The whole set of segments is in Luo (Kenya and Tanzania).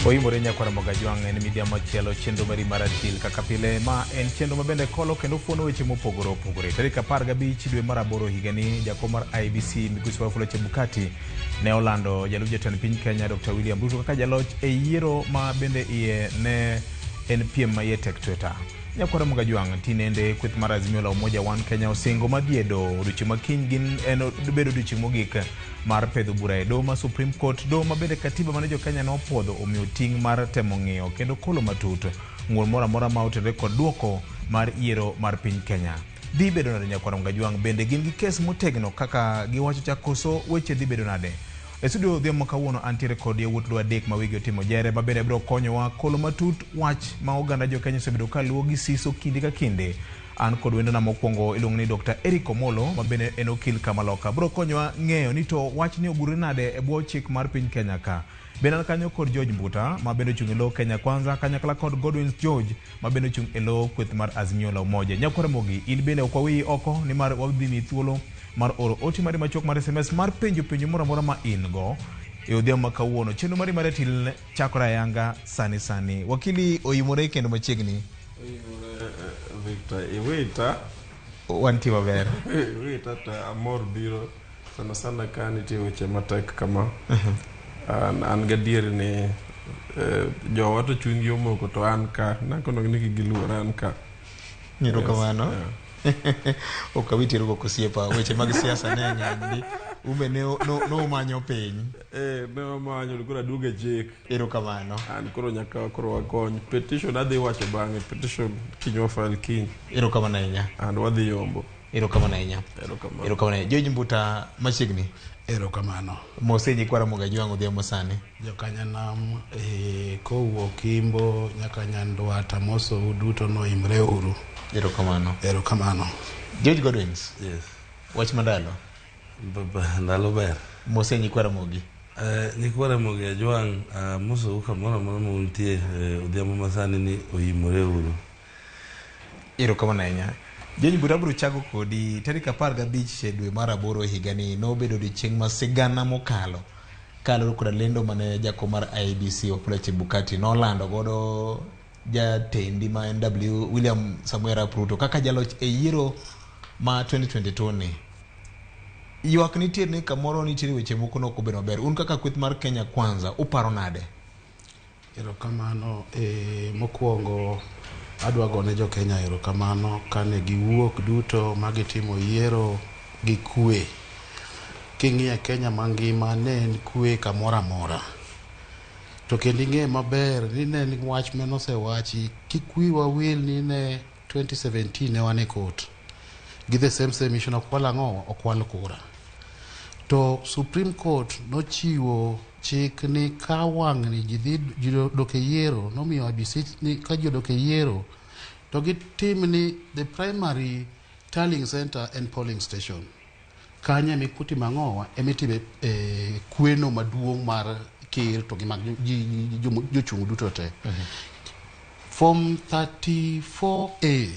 Oimore nyakwa Ramogi en media machielo chenro mari mar Ratil kaka pile ma en chenro mabende kolo kendo fuono weche mopogore opogore. Tarik 15 dwe mar 8 higani jakom mar IBC Migosi Wafula Chebukati ne olando jalup jatend piny Kenya Dr. William Ruto kaka jaloch e yiero ma bende iye ne en piem ma iye tek tweta. Nyakwa Ramogi tinende kweth mar Azimio la Umoja One Kenya osingo madiedo odiochieng' makiny gin en bedo odiochieng' mogik mar pedho bura e doho ma Supreme Court, doho ma bende katiba mane jo Kenya nopodho omiyo ting' mar temo ng'iyo kendo kolo matut ng'uol moro amora ma otenore kod duoko mar yiero mar piny Kenya. Dhi bedo nade nyakwa Ramogi bende gin gi kes motegno kaka giwacho cha koso weche dhi bedo nade? E studio dhiamo kawuono antiere kod yawuot dwa adek ma wigi otimo jere ma bende biro konyowa kolo matut wach ma oganda jo Kenya osebedo ka luwo gi siso kinde ka kinde. An kod wendona mokwongo iluongo ni Dr. Eric Omolo ma bende en okil kamaloka biro konyowa ng'eyo ni to wach ni ogure nade e bwo chik mar piny Kenya ka. Bende an kanyo kod George Mbuta ma bende ochung' e lo Kenya Kwanza kanyakla kod Godwin George ma bende ochung' e lo kweth mar Azimio la Umoja. Nyakwa Ramogi in bende ok wawiyi oko ni mar wadhi mi thuolo mar oro ote mari machok mar SMS mar penjo moro amora ma in go e odhiambo ma kawuono. Chenro mari mar Ratil chakore ayanga sani. Wakili oimore kendo machiegni. Victor, iwita wanti maber. Iwita ta amor biro sana ka nitie weche matek kama. An gadier ni jowa to chunygi omoko to an ka nakono ni giluora an ka. Nyiro kamano. Okawitiro go kosiepa weche mag siasa ne ng'anyni ube no manyo piny ne manyo koro aduoge jik erokamano an koro nyaka koro wakony petition adhi wacho bang'e petition kinywa file kiny erokamano ahinya and wadhi yombo erokamano ahinya George Mbuta machiegni erokamano mose nyakwa Ramogi odhiambo sani jokanyanam kowuok Kimbo nyaka Nyandwat amoso uduto noimre uru. Erokamano. George Godwins. Yes. Wach mandalo. Ndalo ber. Mose nyakwa Ramogi. Nyakwa Ramogi Ajwang moso kamoro amora ma untie odhiambo masani ni oimore uru. Erokamano ahinya. George Mbuta biro chako kodi tarik 15 dwe mar 8 higani nobedo odiochieng' ma sigana mokalo kaloro kod lendo mane jakom mar IBC Wafula Chebukati nolando godo jatendi ma NW William Samuel Ruto kaka jaloch e yiero ma 2022 ni. Ywak nitie ni kamoro nitie weche moko no kobedo maber. Un kaka kweth mar Kenya Kwanza uparo nade? Erokamano mokwongo adwa gone jo Kenya erokamano kane giwuok duto magitimo yiero gi kwe. King'iyo Kenya mangima ne en kwe kamoro amora. To kendo ing'e maber ni ne en wach manosewachi kikwiwa wil ni ne 2017 ne wan e court gi the same mission okwal kura. To Supreme Court nochiwo chik ni ka wang' ni ji dok e yiero nomiyo IBC ni ka ji dok e yiero to gitim ni the primary tallying center and polling station kanya mikuti mang'owa emitime kweno maduong' mar kir to gi mag jochung' duto te. Form 34A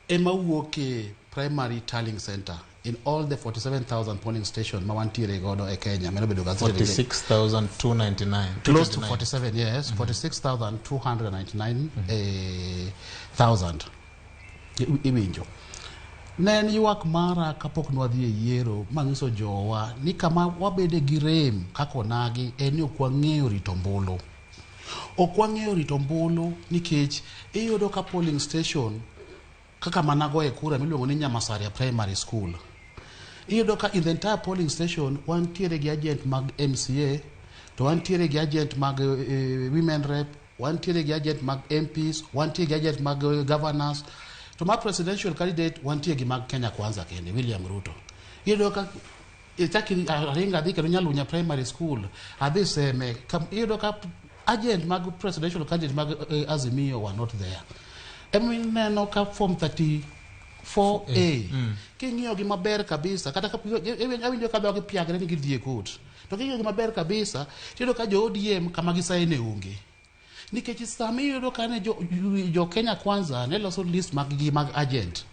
ema wuoke primary tallying center in all the 47,000 polling stations ma wantiere godo e Kenya. 46,299. Close to 47, yes. 46,299,000. Iwinjo. Nen ywak mara kapok nwadhi e yiero manyiso jowa ni kama wabede gi rem kako nagi en ni ok wang'eyo rito ombulu. Ok wang'eyo rito ombulu nikech iyudo ka polling station kaka manago e kura miluongo ni Nyamasaria Primary School. Iyudo ka in the entire polling station wantiere gi agent mag MCA, to wantiere gi agent mag women rep, wantiere gi agent mag MPs, wantiere gi agent mag governors. To my presidential candidate wantie gi mag Kenya Kwanza kende William Ruto. Iyudo ka itaki aringa dhike Nyalunya Primary School adhi seme iyudo ka agent mag presidential candidate mag Azimio were not there. Neno ka form 34A king'iyo gi maber kabisa kata awinjo ka dhogi piagre ni gidhi e court to king'iyo gi maber kabisa tiyudo ka jo ODM kama gisaine onge. Nikech sami iyudo ka ne jo Kenya Kwanza ne loso list mag agent.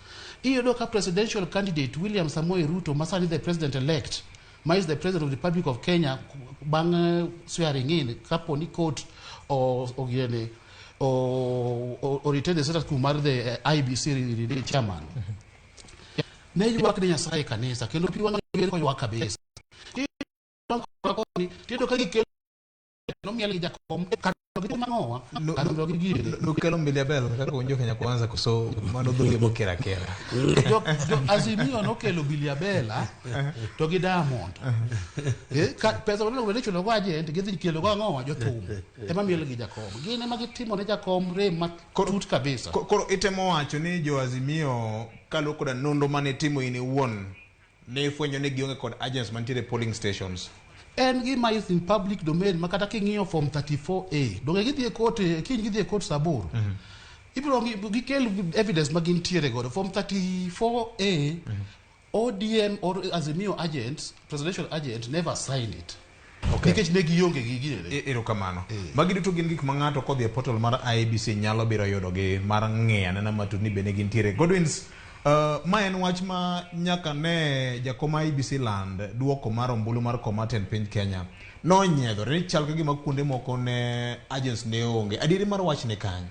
Iyudo ka presidential candidate William Samoei Ruto masani the president elect is the President of the Republic of Kenya bang swearing in kaponi court or retain the status kumar the IBC chairman. Ne yuak ni Nyasaye kanisa kendo pi wang ko yuak kabisa. Tiendo kagi kelo no miel gi jakom Nukelo Biliabel kaka unjo Kenya kwanza kuso mano dhuge mo kera. Jo Azimio nokelo Biliabela to gi Diamond. Pesa wano wele chulo kwa agent gidhi kelo kwa ng'owa jo thum. Ema miel gi jakom. Gine ma gitimo ne jakom re matut kabisa. Koro itemo wacho ni jo Azimio kalo koda nondo mane timo ini won ne fwenyo ne gionge kod agents mantiere polling stations. En gima is in public domain makata king'iyo form 34A donge gidhi e court kiny gidhi e court saburo ibiro gikel evidence magin tiere godo form 34A ODM or Azimio agents presidential agent never signed it nikech ne gionge gi gine erokamano magi duto gin gik ma ng'ato kodhi e portal mar IBC nyalo biro yudo gi mar ng'eyo na matut ni bene gin tiere Godwins. Ma en wach ma nyaka ne jakoma IBC land duoko mar ombulu mar Komaten piny Kenya no nyiedhore ni chal ka gima kuonde moko ne agents ne onge adieri mar wach ne kanyo.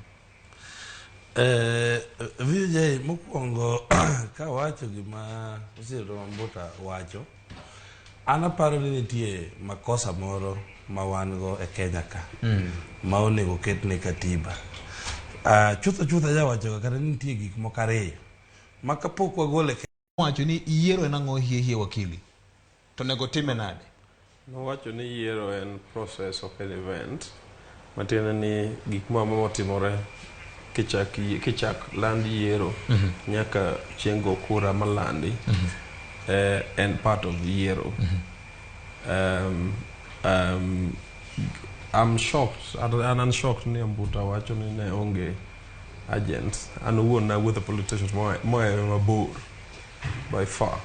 Vijay mokwongo ka wacho gima Osiro Wambuta wacho anaparo ni nitie makosa moro ma wan go e Kenya ka ma onego ketne katiba. Chutha ja wacho kata nitie gik moko ariyo makapok wagole wacho ni yiero en ang'o hie wakili to nego time nade. No wacho ni yiero en process of an event matiende ni gik motimore kichak land yiero nyaka chiengo kura malandi en part of yiero. I'm shocked and unshocked ni Ambuta wacho ni ne onge agents and won now with the politicians more mabor by far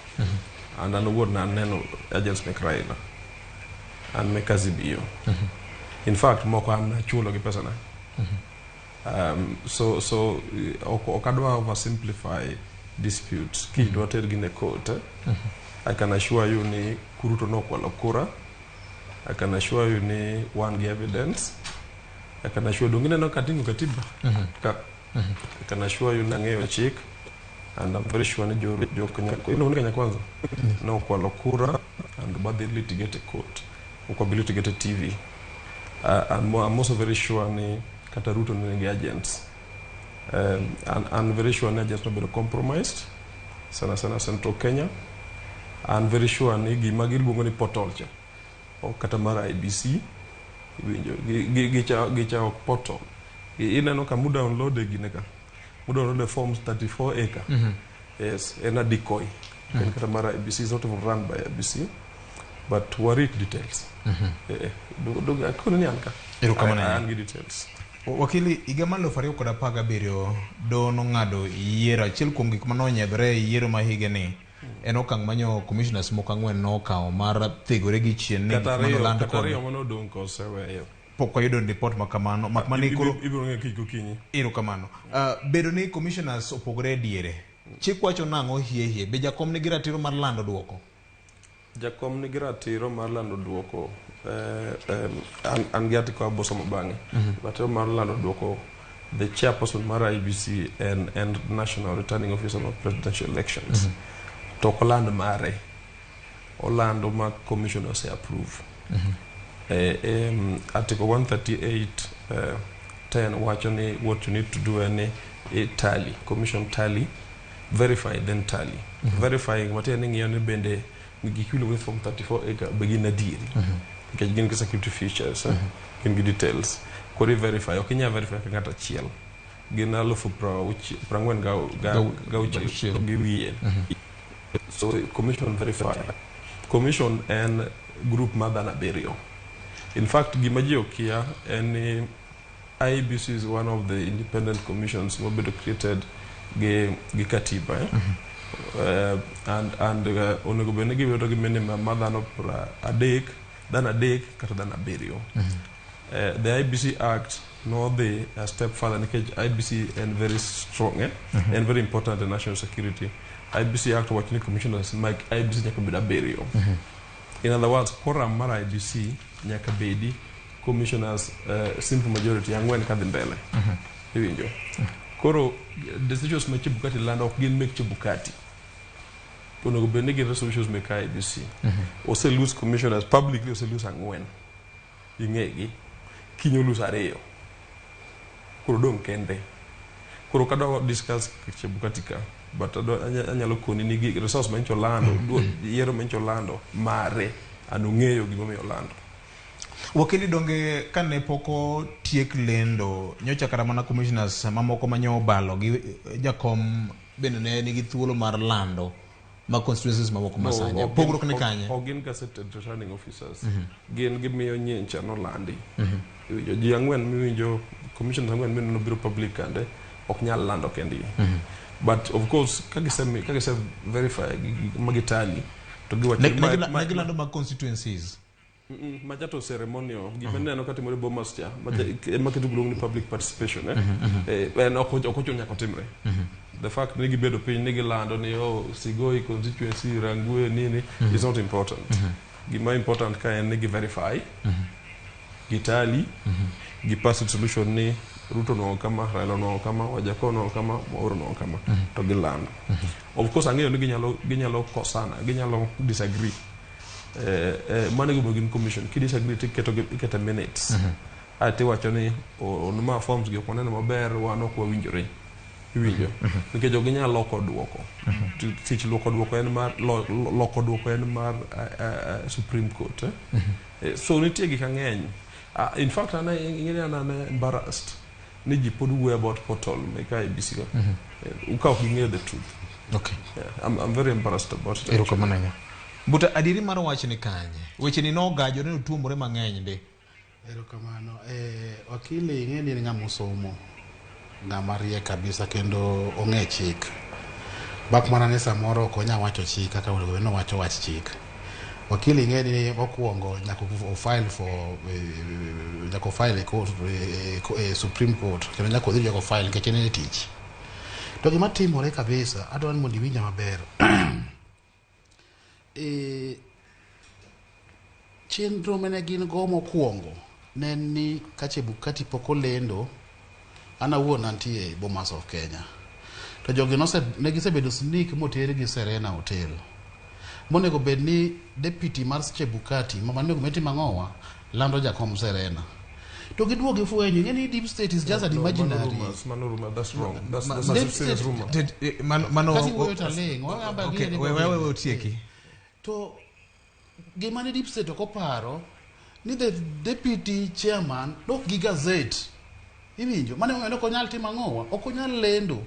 and won na neno agents make Raila and make Azimio in fact moko amna chulo gi pesa na so okadwa oversimplify disputes kidwa ter gi ne court. I can assure you ni Kuruto no kwalo kura. I can assure you ni one gi evidence. I can assure dungine no katingo katiba I can assure you nangeyo chik and I'm very sure ni jo Kenya kwanza no kwalo kura and but they litigate a court uko litigate a TV and I'm also very sure ni kata Ruto ni agents and I'm very sure ni agents no be compromised sana Central Kenya and very sure ni gima giluongo ni portal cha o kata mara IBC gicha portal ineno ka muda download gineka muda download forms 34 acre yes and a decoy and kata mara IBC is not even run by IBC but worried details do akuna ni anka angi details wakili igamalo fario koda paga berio do no ngado yiero achiel kuom gik manonyedhre yiero ma higeni en okang' manyo commissioners moko ang'wen nokawo mar thegore gi chien ni land koriyo mono dong koseweyo pok oyudo report makamano makmani koro ibiro ng'e kiko kinyi erokamano bedo ni commissioners opogore diere chik wacho nang'o hie be jakom nigi ratiro mar lando duoko jakom nigi ratiro mar lando duoko an gi atiko abosomo bang'e ratiro mar lando duoko the chairperson mar IBC and national returning officer of presidential elections to land mare Orlando ma commissioners approve article 138 10 wacho ni what you need to do any tally commission tally verify then tally verifying matiende ng'iyo ni bende gikilo with from 34 acre begin adiri because gin security features gin gi details kori verify okinya verify ngata chiel gin alufu prangwen ga gi wiye so commission verify commission and group madana burial. In fact gimaji okia and IBC is one of the independent commissions will be created gi katiba and onego bene gi wedo gi minimum madano adek kata dana burial. The IBC Act no the step further because IBC and very strong and very important to national security. IBC Act watching commissioners make IBC nyaka beda burial. In other words, quorum mar IBC nyaka bedi commissioners simple majority ang'wen kadhi mbele. Iwinjo. Koro decisions ma Chebukati lando ok gin mek Chebukati. Onego bed ni gin resolutions mek IBC. Ose lose commissioners publicly, ose lose ang'wen. Ing'egi. Kinyo lose ariyo. Koro dong kende. Koro kadwa discuss Chebukati ka. But anyalo koni nigi resource mancho lando, yiero mancho lando, mare, anung'eyo gimomiyo lando. Wakili donge kane poko tiek lendo, nyocha kata mana commissioners mamoko manyo balo gi jakom bende ne nigi thuolo mar lando ma constituencies mamoko masanya. Pogruok ni kanye? Ogin gazetted returning officers. Gin gimiyo nyencha no landi. Ji ang'wen miwinjo commissioners ang'wen mino biro public kande ok nyal lando kendi. But of course kagise verify magitali to giwa negilando ma constituencies. Majato ceremonial gimeneno katimore Bomas cha maketo gulong ni public participation en okocho nyako timre. The fact nigi bedo piny nigi lando ni Sigoi constituency Rangwe nini is not important. Gima important ka en nigi verify gitali gipass solution ni Ruto no kama, Raila no kama, Wajako no kama, Mwauru no kama, to gilando. Of course, ang'eyo ni ginyalo kosana, ginyalo disagree. Mane gin commission, ki disagree tiketa minutes. Ati wacho ni onuma forms gi okoneno maber wan ok wawinjore. Iwinjo. Nikech ginyalo loko duoko. Tich loko duoko en mar loko duoko en mar Supreme Court. So nitie gik ang'eny. In fact, I'm embarrassed. Niji pod wuoyo about portal make IBC go. Uka ok ing'eyo the truth. Okay. Yeah, I'm very embarrassed about it. Erokamano. Buta adiri mar wach ni kanye. Weche ni no gajo ne tuomore mang'eny ndi. Erokamano. Wakili ing'eni ni ng'ama osomo. Ng'ama riek kabisa kendo ong'e chik. Bak mana ni samoro ok onya wacho chik kaka onego wacho wach chik. Wakili ing'eni mokwongo nyaka file e Supreme Court kendo nyaka odhi nyaka file nikech en tich. To gima timore kabisa adwa ni mondo iwinja maber. Chenro mane gin go mokwongo ne ni ka Chebukati poko lendo ana wuon antie Bomas of Kenya. To jogi ne gisebedo sneak motere gi Serena Hotel. Monego bed ni deputy mar Chebukati mama nego meti Mang'owa lando jakom Serena. To giduogo fwenyo ngeni deep state is just an imaginary. Rumor, that's wrong. That's a serious rumor. Okay, wewe utieki. To gimane deep state okoparo ni the deputy chairman dok gi gazette. Iwinjo mane ng'eno ko nyal timo Mang'owa okonyal lendo.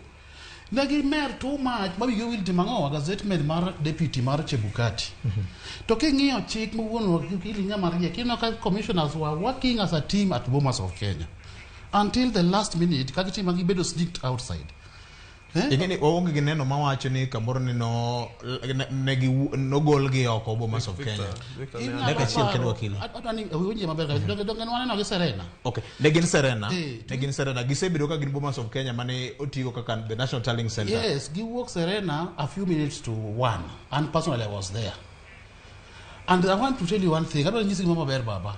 Nagi mer too much mabi yo will Mang'owa gazette med mar deputy mar Chebukati. To king'iyo chik mowuono kilinga marie kino ka commissioners were working as a team at Bomas of Kenya until the last minute kagitima gibedo sneaked outside. Ingeni oonge gineno mawacho ni kamoro ni no gol gi oko Bomas of Kenya. Neka chiel kendo wakili. Atani winje maber kabisa. Donge waneno gi Serena. Okay. Negin Serena. Gisebedo ka gin Bomas of Kenya mane otigo kaka the National Tallying Center. Yes, giwuok Serena a few minutes to 1 and personally I was there. And I want to tell you one thing. I don't nyisi mama maber baba.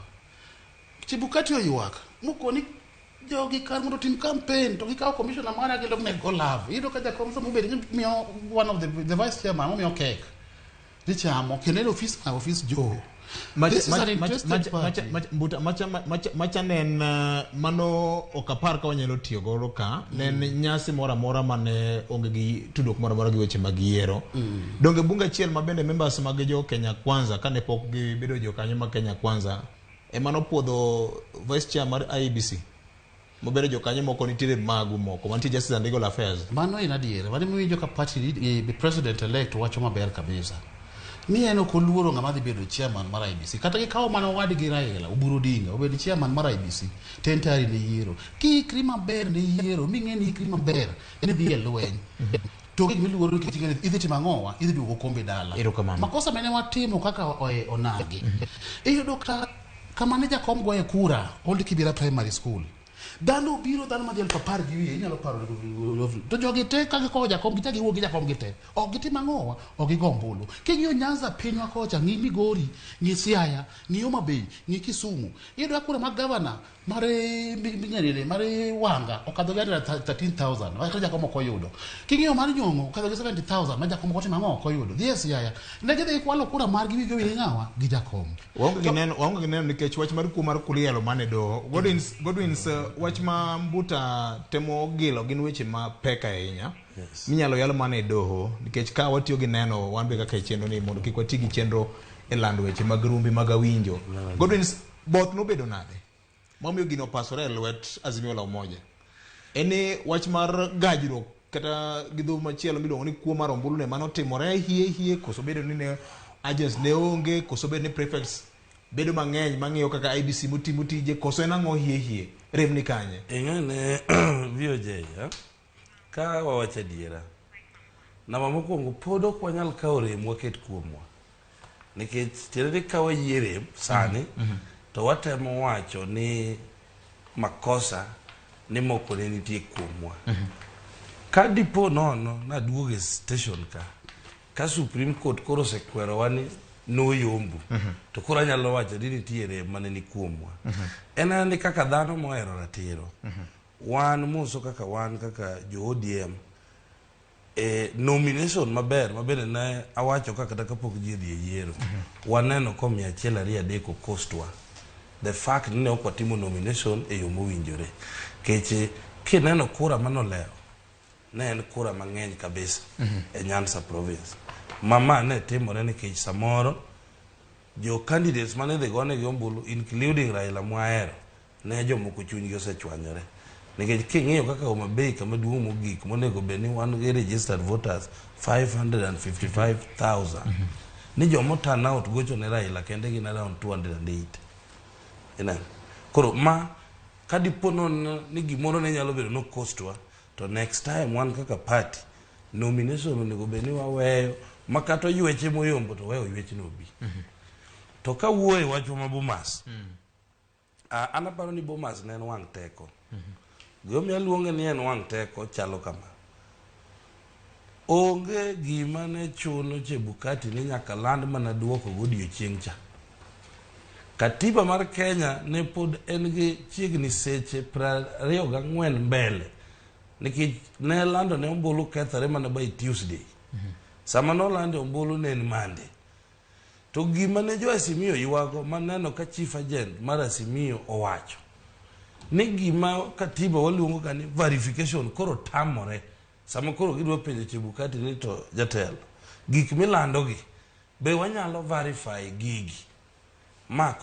Chebukati oyuak. Mukoni jogi kar mondo tim campaign to gikaw commissioner mara kendo ne go love ido ka jakom so mobedi miyo one of the vice chairman miyo cake dichamo kendo office Joe macha nen mano okapar ka wanyalo tiyo goro ka nen nyasi mora mane onge gi tudok mora gi weche mag yiero donge bunga chiel mabende members mag jo Kenya Kwanza kane pok gi bedo jo kanyo mag Kenya Kwanza emano puodho vice chairman IBC mobere jo kanyo moko nitire magu moko mantie justice and legal affairs mano ina diere wani mwinjo ka party the president elect wacho maber kabisa ni eno ko luoro ngama dhi bedo chairman mar IBC kata ki kawo mano wadi gi Raila Oburu Odinga obedo chairman mar IBC tentari ne yiero ki krima ber ne yiero mingeni krima ber ene dhi elweny to gi luoro ki tingene idhi tima Mang'owa idhi duogo kombe dala makosa mene watimo kaka onagi iyo dokta kama ne jakom goye kura Old Kibera Primary School dhano biro dhano madhiel papar gi wiye inyalo paro to jogi te ka gikowo jakom gite giwuok gi jakom gite ok gitim ang'owa ok gigo ombulu king'iyo Nyanza pinywa kocha ng'i Migori ng'i Siaya ng'i Homa Bay ng'i Kisumu iyudo kura mag gavana mare Wanga okadho gi 13,000 kaka jakom ok oyudo king'iyo mar Nyong'o okadho gi 70,000 ma jakom ok otim ang'o ok oyudo dhi e Siaya ne gidhi kwalo kura margi wigo wiye ng'awa gi jakom waonge gi neno nikech wach mar kuo mar kulielo mane doho Godwins wach ma Mbuta temo gilo gin weche ma pek ahinya minyalo yalo mane doho nikech ka watiyo gi neno wan be kaka chenro ni mondo kik wati gi chenro e lando weche mag rumbi mag awinjo Godwins both nobedo nade momiyo gino pasore e lwet Azimio la Umoja ene wach mar gajruok kata gidho machielo miluongo ni kuo mar ombulu ne manotimore hie koso bedo ni ne agents ne onge koso bedo ni prefects bedo mang'eny mang'iyo kaka IBC mutimo tije koso en ang'o hie rem ni kanye ing'ane VOJ ka wawacho adiera namba mokwongo pod ok wanyal kawo rem waket kuomwa nikech tiende ni ka wayie rem sani to watemo wacho ni makosa ni moko ne nitie kuomwa ka dipo nono naduogo e station ka Supreme Court koro osekwerowa ni noyombu to koro anyalo wacho ni nitie rem mane ni kuomwa en ni kaka dhano mohero ratiro wan moso kaka wan kaka jo ODM nomination maber mabende ne awacho kaka kapok ji dhi e yiero waneno ko 100-200 okostwa the fact ni ne ok watimo nomination e yo mowinjore keche kineno kura manoleo ne en kura mang'eny kabisa e Nyanza province mama ne timore nikech samoro jo candidates mane dhi gone gi ombulu including Raila Mwaero ne jomoko chunygi osechwanyore nikech king'iyo kaka Homa Bay kama duong' mogik monego bed ni wan gi registered voters 555,000 ni jomo turn out gocho ne Raila kende gin around 208 koro ma kadipo ni gimoro ne nyalo bedo no costwa to next time wan kaka party nomination onego bed ni waweyo makato yweche moyombo to weyo yweche no bi to ka wuoye wacho ma Bomas anaparo ni Bomas ne en wang' teko gima luonge ni en wang' teko chalo kama onge gima ne chuno Chebukati ni nyaka land mana duoko godiochieng' cha katiba mar Kenya ne pod en gi chiegni seche 24 mbele nikech ne lando ne ombulu kethore mana by Tuesday sama no lando ombulu ne en Monday to gima ne jo Azimio yuago maneno ka chief agent mar Azimio owacho ni gima katiba waluongo ka ni verification koro tamore sama koro gidwa penjo Chebukati ni to jatelo gik milando gi be wanyalo verify gigi ma